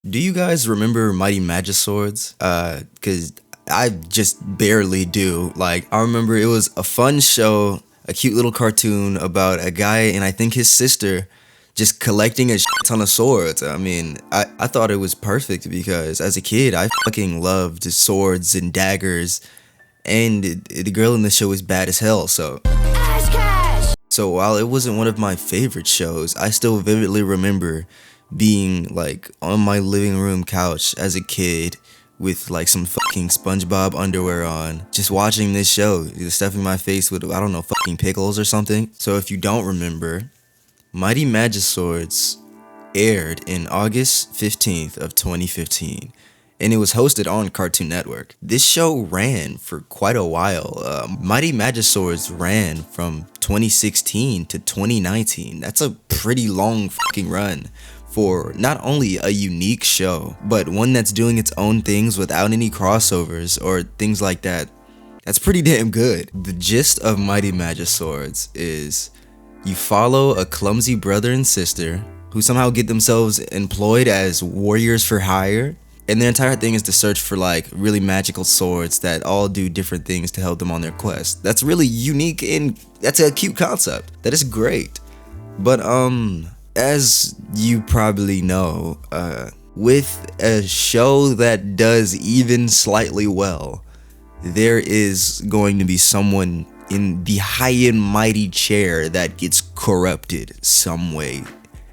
Do you guys remember Mighty Magiswords? Cause I just barely do. Like, I remember it was a fun show, a cute little cartoon about a guy and I think his sister just collecting a shit ton of swords. I mean, I thought it was perfect because as a kid, I fucking loved swords and daggers, and the girl in the show is bad as hell, so while it wasn't one of my favorite shows, I still vividly remember being like on my living room couch as a kid with like some fucking SpongeBob underwear on, just watching this show, stuffing my face with, I don't know, fucking pickles or something. So if you don't remember, Mighty Magiswords aired in August 15th of 2015, and it was hosted on Cartoon Network. This show ran for quite a while. Mighty Magiswords ran from 2016 to 2019. That's a pretty long fucking run for not only a unique show, but one that's doing its own things without any crossovers or things like that. That's pretty damn good. The gist of Mighty Magiswords is you follow a clumsy brother and sister who somehow get themselves employed as warriors for hire, and their entire thing is to search for like really magical swords that all do different things to help them on their quest. That's really unique and that's a cute concept. That is great. But as you probably know, with a show that does even slightly well, there is going to be someone in the high and mighty chair that gets corrupted some way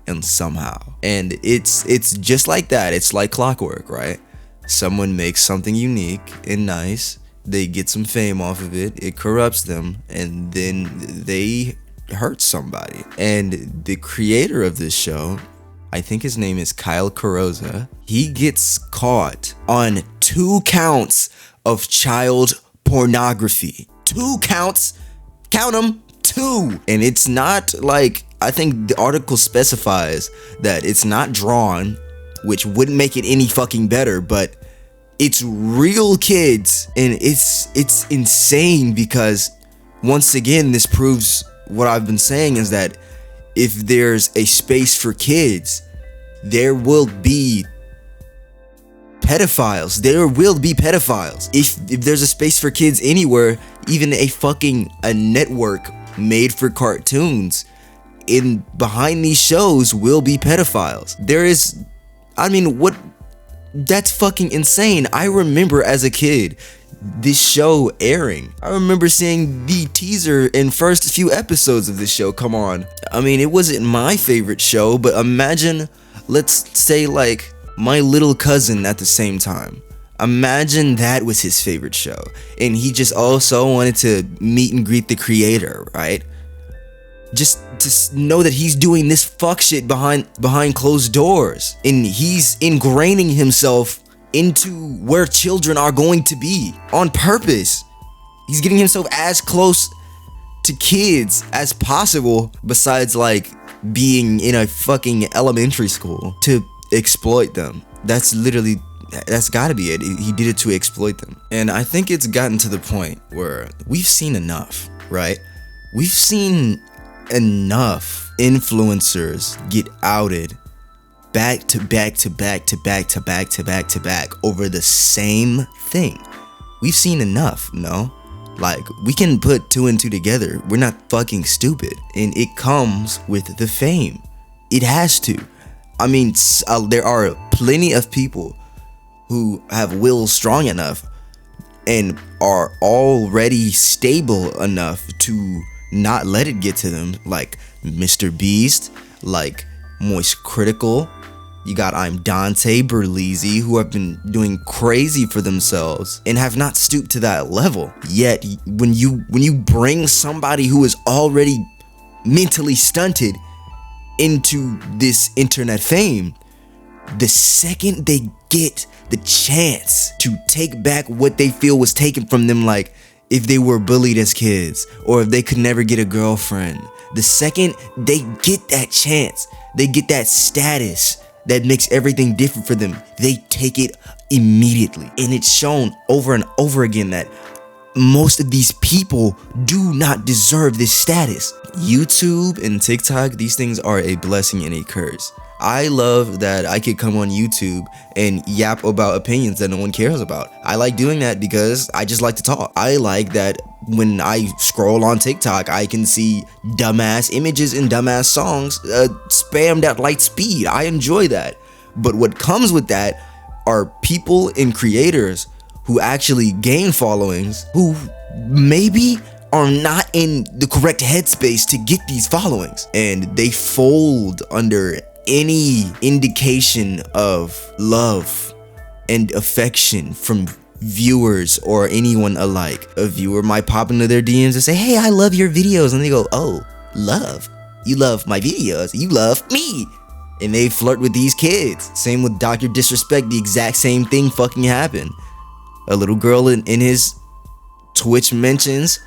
and somehow. And it's just like that. It's like clockwork, right? Someone makes something unique and nice, they get some fame off of it, it corrupts them, and then they hurt somebody. And the creator of this show, I think his name is Kyle Carosa, he gets caught on 2 counts of child pornography. 2 counts, count them, 2. And it's not like, I think the article specifies that it's not drawn, which wouldn't make it any fucking better, but it's real kids, and it's insane because once again this proves what I've been saying, is that if there's a space for kids, there will be pedophiles. There will be pedophiles. If there's a space for kids anywhere, even a network made for cartoons, in behind these shows will be pedophiles. That's fucking insane. I remember as a kid this show airing. I remember seeing the teaser and first few episodes of this show come on. I mean, it wasn't my favorite show, but imagine, let's say like my little cousin at the same time. Imagine that was his favorite show, and he just also wanted to meet and greet the creator, right? Just to know that he's doing this fuck shit behind closed doors, and he's ingraining himself into where children are going to be on purpose. He's getting himself as close to kids as possible, besides like being in a fucking elementary school, to exploit them. That's gotta be it. He did it to exploit them. And I think it's gotten to the point where we've seen enough, right? We've seen enough influencers get outed back to back to back to back to back to back to back over the same thing. We've seen enough, no? Like, we can put 2 and 2 together. We're not fucking stupid. And it comes with the fame. It has to. I mean, there are plenty of people who have wills strong enough and are already stable enough to not let it get to them, like Mr. Beast, like Moist Critical. You got I'm Dante, Berlizzi, who have been doing crazy for themselves and have not stooped to that level. Yet when you bring somebody who is already mentally stunted into this internet fame, the second they get the chance to take back what they feel was taken from them, like if they were bullied as kids or if they could never get a girlfriend, the second they get that chance, they get that status that makes everything different for them, they take it immediately. And it's shown over and over again that most of these people do not deserve this status. YouTube and TikTok, these things are a blessing and a curse. I love that I could come on YouTube and yap about opinions that no one cares about. I like doing that because I just like to talk. I like that when I scroll on TikTok, I can see dumbass images and dumbass songs spammed at light speed. I enjoy that. But what comes with that are people and creators who actually gain followings who maybe are not in the correct headspace to get these followings, and they fold under any indication of love and affection from viewers or anyone alike. A viewer might pop into their DMs and say, hey, I love your videos, and they go, oh, love? You love my videos, you love me. And they flirt with these kids. Same with Dr. Disrespect, the exact same thing fucking happened. A little girl in his Twitch mentions,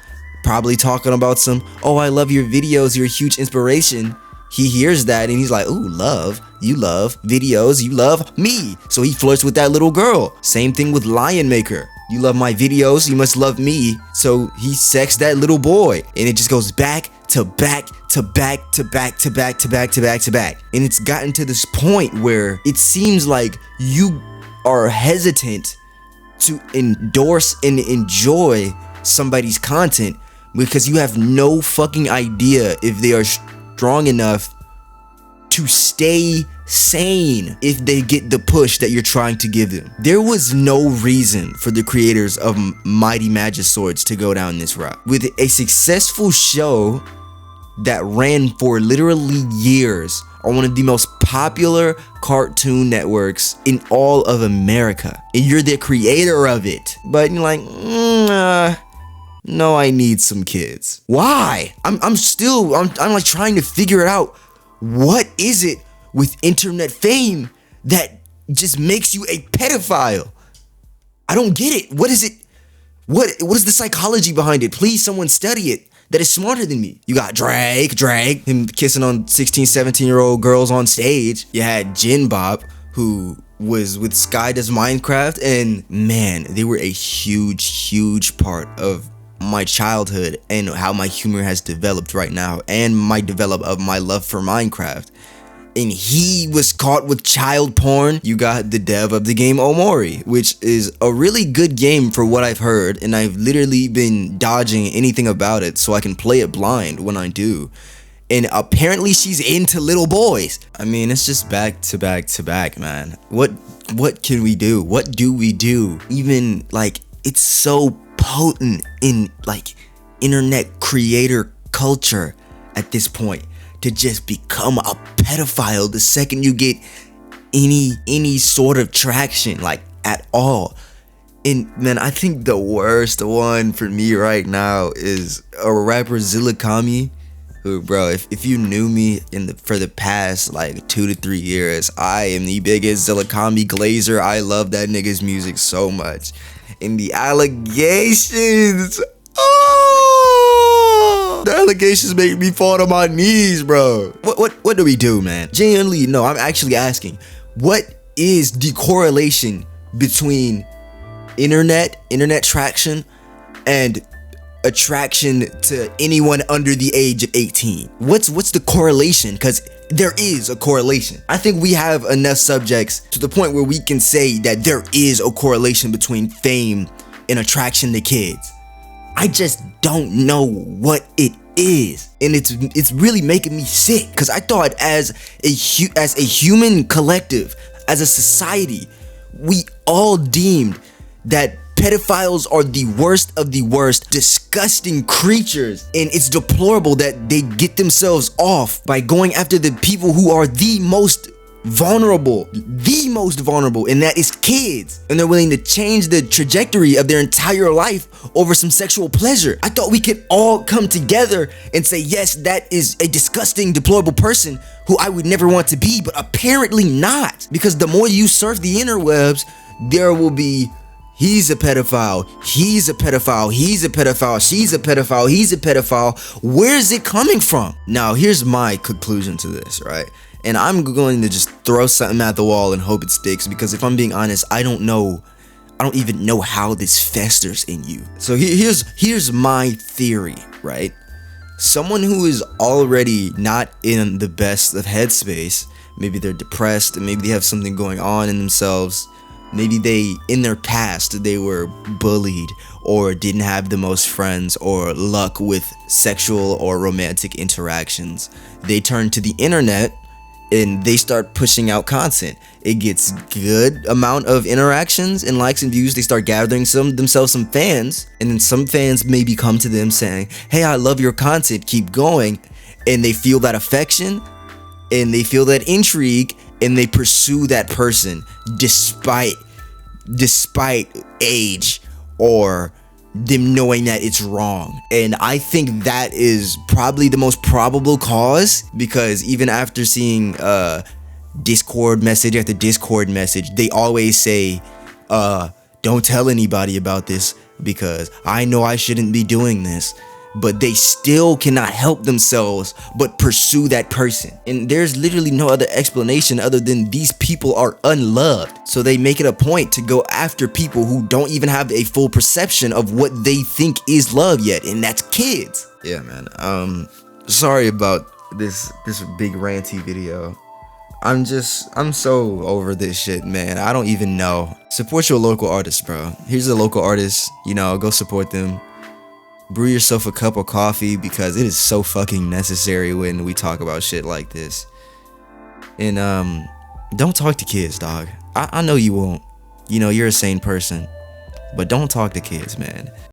probably talking about some, oh, I love your videos, you're a huge inspiration. He hears that and he's like, ooh, love, you love videos, you love me. So he flirts with that little girl. Same thing with Lion Maker. You love my videos, you must love me. So he sexts that little boy, and it just goes back to back to back to back to back to back to back to back. And it's gotten to this point where it seems like you are hesitant to endorse and enjoy somebody's content because you have no fucking idea if they are strong enough to stay sane if they get the push that you're trying to give them. There was no reason for the creators of Mighty Magiswords to go down this route. With a successful show that ran for literally years on one of the most popular cartoon networks in all of America, and you're the creator of it, but you're like, no, I need some kids. Why? I'm like trying to figure it out. What is it with internet fame that just makes you a pedophile? I don't get it. What is it? What is the psychology behind it? Please, someone study it that is smarter than me. You got Drake, him kissing on 16, 17-year-old girls on stage. You had Jin Bob, who was with Sky Does Minecraft, and man, they were a huge part of my childhood and how my humor has developed right now, and my love for Minecraft. And he was caught with child porn. You got the dev of the game Omori, which is a really good game for what I've heard, and I've literally been dodging anything about it so I can play it blind when I do. And apparently she's into little boys. I mean, it's just back to back to back, man. What can we do? What do we do? Even like, it's so potent in like internet creator culture at this point to just become a pedophile the second you get any sort of traction, like at all. And man, I think the worst one for me right now is a rapper Zillakami, who, bro, if you knew me for the past like 2 to 3 years, I am the biggest Zillakami glazer. I love that nigga's music so much. And the allegations, the allegations make me fall to my knees, bro. What do we do, man? Genuinely, no, I'm actually asking, what is the correlation between internet traction and attraction to anyone under the age of 18? What's the correlation? Because there is a correlation. I think we have enough subjects to the point where we can say that there is a correlation between fame and attraction to kids. I just don't know what it is, and it's really making me sick, because I thought as a human collective, as a society, we all deemed that pedophiles are the worst of the worst, disgusting creatures, and it's deplorable that they get themselves off by going after the people who are the most vulnerable, and that is kids, and they're willing to change the trajectory of their entire life over some sexual pleasure. I thought we could all come together and say, yes, that is a disgusting, deplorable person who I would never want to be, but apparently not, because the more you surf the interwebs, there will be, he's a pedophile, he's a pedophile, he's a pedophile, she's a pedophile, he's a pedophile. Where's it coming from? Now, here's my conclusion to this, right? And I'm going to just throw something at the wall and hope it sticks, because if I'm being honest, I don't even know how this festers in you. So here's my theory, right? Someone who is already not in the best of headspace maybe they're depressed, maybe they have something going on in themselves. Maybe in their past, they were bullied or didn't have the most friends or luck with sexual or romantic interactions. They turn to the internet and they start pushing out content. It gets good amount of interactions and likes and views. They start gathering themselves some fans, and then some fans maybe come to them saying, hey, I love your content, keep going. And they feel that affection and they feel that intrigue, and they pursue that person despite age or them knowing that it's wrong. And I think that is probably the most probable cause, because even after seeing Discord message after Discord message, they always say, don't tell anybody about this because I know I shouldn't be doing this. But they still cannot help themselves but pursue that person. And there's literally no other explanation other than these people are unloved. So they make it a point to go after people who don't even have a full perception of what they think is love yet, and that's kids. Yeah, man. Sorry about this big ranty video. I'm so over this shit, man. I don't even know. Support your local artist, bro. Here's a local artist, go support them. Brew yourself a cup of coffee, because it is so fucking necessary when we talk about shit like this. And don't talk to kids, dog. I know you won't. You're a sane person, but don't talk to kids, man.